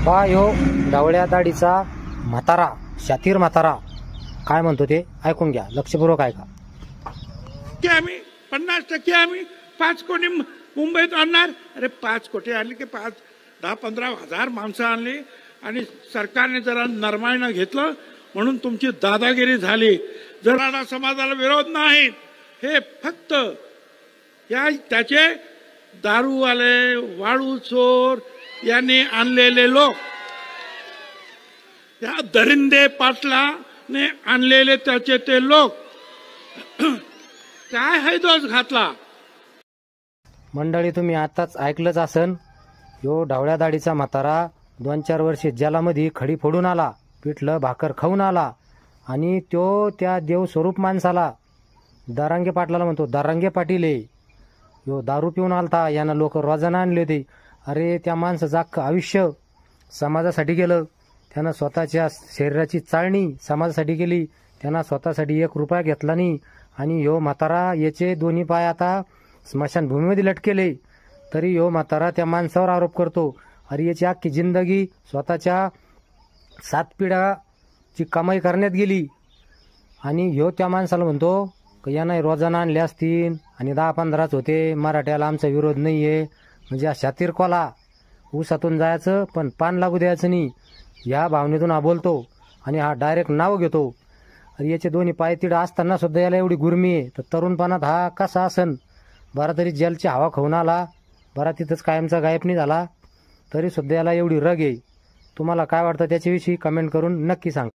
पहा ह्यो ढवळ्या दाढीचा म्हातारा, शातीर म्हातारा काय म्हणतो ते ऐकून घ्या, लक्षपूर्वक ऐका. की आम्ही 50% आम्ही 5 कोटी मुंबईत आणणार. अरे 5 कोटी आणले की 10-15 हजार माणसं आणली आणि सरकारने जरा नरमाईनं घेतलं म्हणून तुमची दादागिरी झाली. जरा समाजाला विरोध नाही, हे फक्त त्याचे दारूवाले, वाळू चोर यांनी आणलेले लोक, या दरिंदे पाटलाने आणलेले त्याचे ते लोक काय हैदोस घातला. मंडळी तुम्ही आताच ऐकलंच असन, यो ढवळ्या दाढीचा म्हातारा 2-4 वर्षे जेलामध्ये खडी फोडून आला, पिठलं भाकर खाऊन आला आणि तो त्या देवस्वरूप माणसाला दारांगे पाटलाला म्हणतो, दारांगे पाटील आहे, यो दारू पिऊन आलता, यांना लोक रोजानं आणले होते. अरे त्या माणसाचं अख्खं आयुष्य समाजासाठी गेलं, त्यानं स्वतःच्या शरीराची चाळणी समाजासाठी केली, त्यांना स्वतःसाठी 1 रुपया घेतला नाही. आणि ह्यो म्हातारा याचे दोन्ही पाय आता स्मशानभूमीमध्ये लटकेले, तरी ह्यो म्हातारा त्या माणसावर आरोप करतो. अरे याची अख्खी जिंदगी स्वतःच्या 7 पिढ्याची कमाई करण्यात गेली आणि ह्यो त्या माणसाला म्हणतो की यांना रोजानं आणले असतील आणि 10-15च होते, मराठ्याला आमचा विरोध नाही आहे. म्हणजे हा शातीर कोला, ऊसातून जायचं पण पान लागू द्यायचं नाही, ह्या भावनेतून हा बोलतो आणि हा डायरेक्ट नाव घेतो. अरे याचे दोन्ही पाय तिडं असताना सुद्धा याला एवढी गुरमी आहे, तर तरुणपणात हा कसा असन. बरा तरी जेलची हवा खाऊन आला, बरा तिथंच कायमचा गायब नाही झाला, तरी सुद्धा याला एवढी रग आहे. तुम्हाला काय वाटतं त्याच्याविषयी कमेंट करून नक्की सांगा.